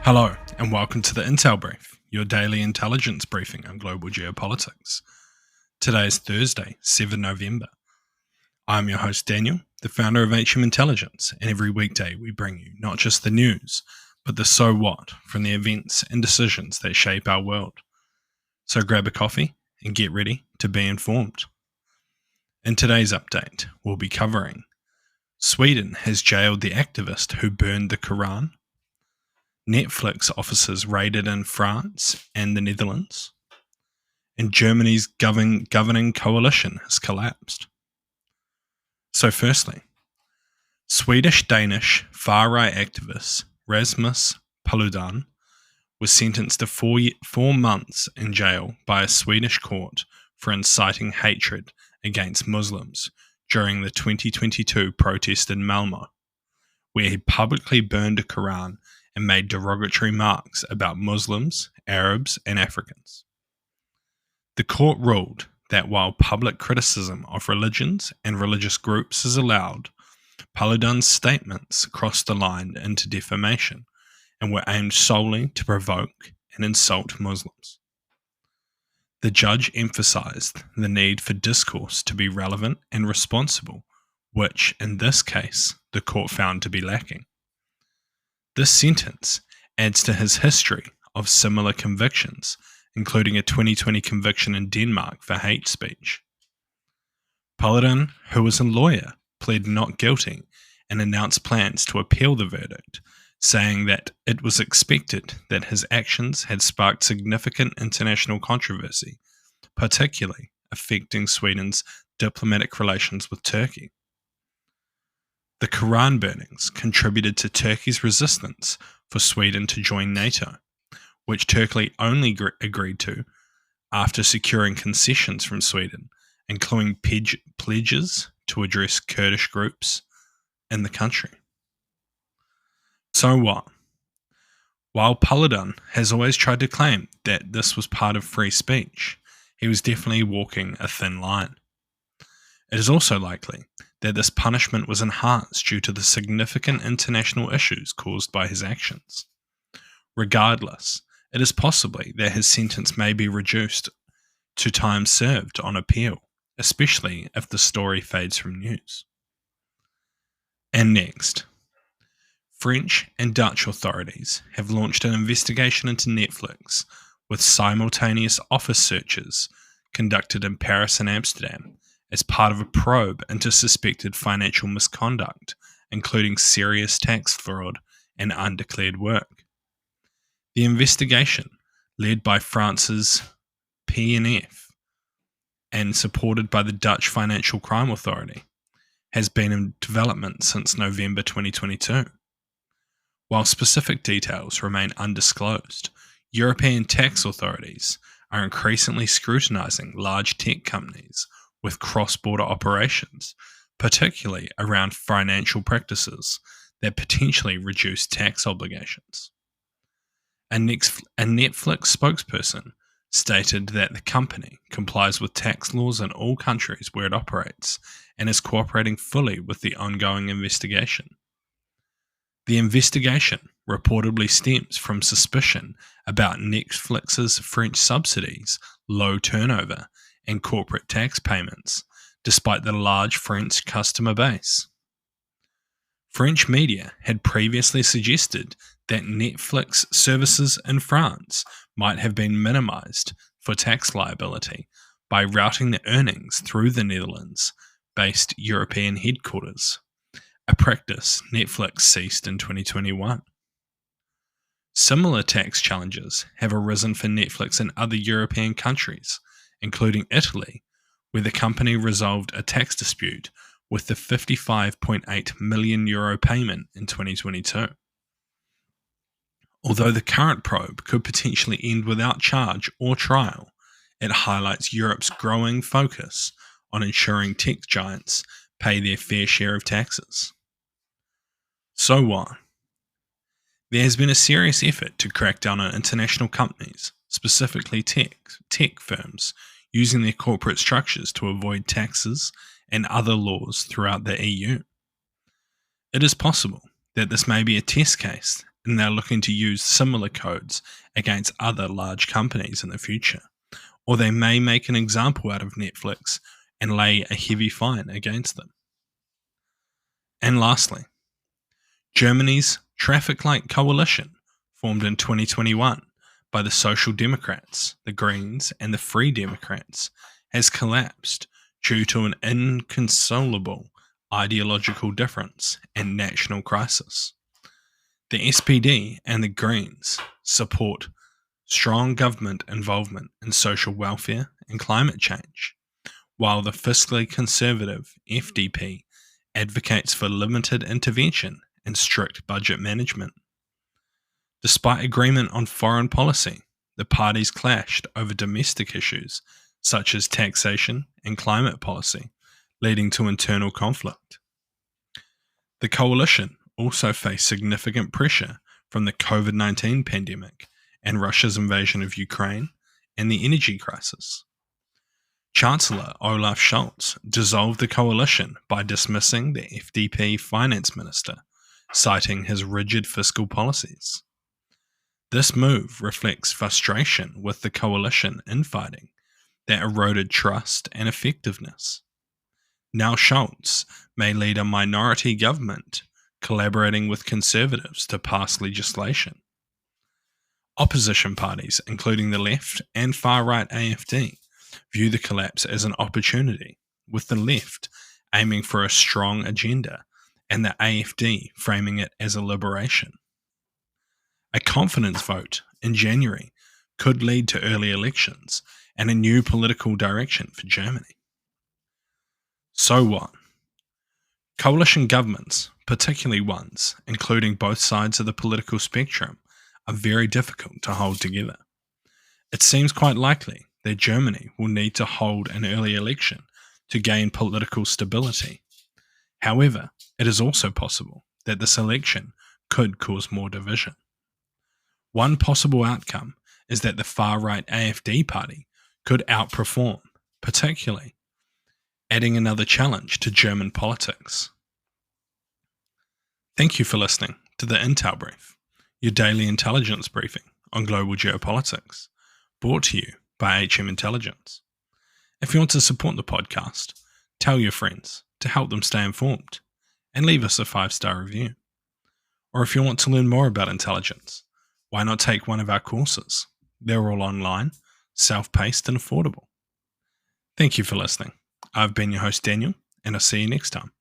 Hello, and welcome to the Intel Brief, your daily intelligence briefing on global geopolitics. Today is Thursday, 7 November. I'm your host Daniel, the founder of HM Intelligence, and every weekday we bring you not just the news, but the so what from the events and decisions that shape our world. So grab a coffee and get ready to be informed. In today's update, we'll be covering Sweden has jailed the activist who burned the Quran, Netflix offices raided in France and the Netherlands, and Germany's governing coalition has collapsed. So firstly, Swedish-Danish far-right activist Rasmus Paludan was sentenced to 4 months in jail by a Swedish court for inciting hatred against Muslims during the 2022 protest in Malmö, where he publicly burned a Quran and made derogatory remarks about Muslims, Arabs, and Africans. The court ruled that while public criticism of religions and religious groups is allowed, Paludan's statements crossed the line into defamation and were aimed solely to provoke and insult Muslims. The judge emphasized the need for discourse to be relevant and responsible, which, in this case, the court found to be lacking. This sentence adds to his history of similar convictions, including a 2020 conviction in Denmark for hate speech. Paludan, who was a lawyer, pled not guilty and announced plans to appeal the verdict, saying that it was expected that his actions had sparked significant international controversy, particularly affecting Sweden's diplomatic relations with Turkey. The Quran burnings contributed to Turkey's resistance for Sweden to join NATO, which Turkey only agreed to after securing concessions from Sweden, including pledges to address Kurdish groups in the country. So what? While Paludan has always tried to claim that this was part of free speech, he was definitely walking a thin line. It is also likely that this punishment was enhanced due to the significant international issues caused by his actions. Regardless, it is possible that his sentence may be reduced to time served on appeal, especially if the story fades from news. And next, French and Dutch authorities have launched an investigation into Netflix with simultaneous office searches conducted in Paris and Amsterdam as part of a probe into suspected financial misconduct, including serious tax fraud and undeclared work. The investigation, led by France's PNF and supported by the Dutch Financial Crime Authority, has been in development since November 2022. While specific details remain undisclosed, European tax authorities are increasingly scrutinizing large tech companies with cross-border operations, particularly around financial practices that potentially reduce tax obligations. A Netflix spokesperson stated that the company complies with tax laws in all countries where it operates and is cooperating fully with the ongoing investigation. The investigation reportedly stems from suspicion about Netflix's French subsidies, low turnover, and corporate tax payments, despite the large French customer base. French media had previously suggested that Netflix services in France might have been minimized for tax liability by routing the earnings through the Netherlands-based European headquarters, a practice Netflix ceased in 2021. Similar tax challenges have arisen for Netflix in other European countries, including Italy, where the company resolved a tax dispute with the €55.8 million payment in 2022. Although the current probe could potentially end without charge or trial, it highlights Europe's growing focus on ensuring tech giants pay their fair share of taxes. So what? There has been a serious effort to crack down on international companies, specifically tech firms, using their corporate structures to avoid taxes and other laws throughout the EU. It is possible that this may be a test case and they're looking to use similar codes against other large companies in the future. Or they may make an example out of Netflix and lay a heavy fine against them. And lastly, Germany's traffic light coalition, formed in 2021 by the Social Democrats, the Greens, and the Free Democrats, has collapsed due to an inconsolable ideological difference and national crisis. The SPD and the Greens support strong government involvement in social welfare and climate change, while the fiscally conservative FDP advocates for limited intervention and strict budget management. Despite agreement on foreign policy, the parties clashed over domestic issues such as taxation and climate policy, leading to internal conflict. The coalition also faced significant pressure from the COVID-19 pandemic and Russia's invasion of Ukraine and the energy crisis. Chancellor Olaf Scholz dissolved the coalition by dismissing the FDP finance minister, citing his rigid fiscal policies. This move reflects frustration with the coalition infighting that eroded trust and effectiveness. Now Scholz may lead a minority government collaborating with conservatives to pass legislation. Opposition parties, including the left and far-right AfD, view the collapse as an opportunity, with the left aiming for a strong agenda and the AfD framing it as a liberation. A confidence vote in January could lead to early elections and a new political direction for Germany. So what? Coalition governments, particularly ones including both sides of the political spectrum, are very difficult to hold together. It seems quite likely that Germany will need to hold an early election to gain political stability. However, it is also possible that this election could cause more division. One possible outcome is that the far-right AfD party could outperform, particularly adding another challenge to German politics. Thank you for listening to the Intel Brief, your daily intelligence briefing on global geopolitics, brought to you by HM Intelligence. If you want to support the podcast, tell your friends to help them stay informed and leave us a 5-star review. Or if you want to learn more about intelligence, why not take one of our courses? They're all online, self-paced and affordable. Thank you for listening. I've been your host Daniel, and I'll see you next time.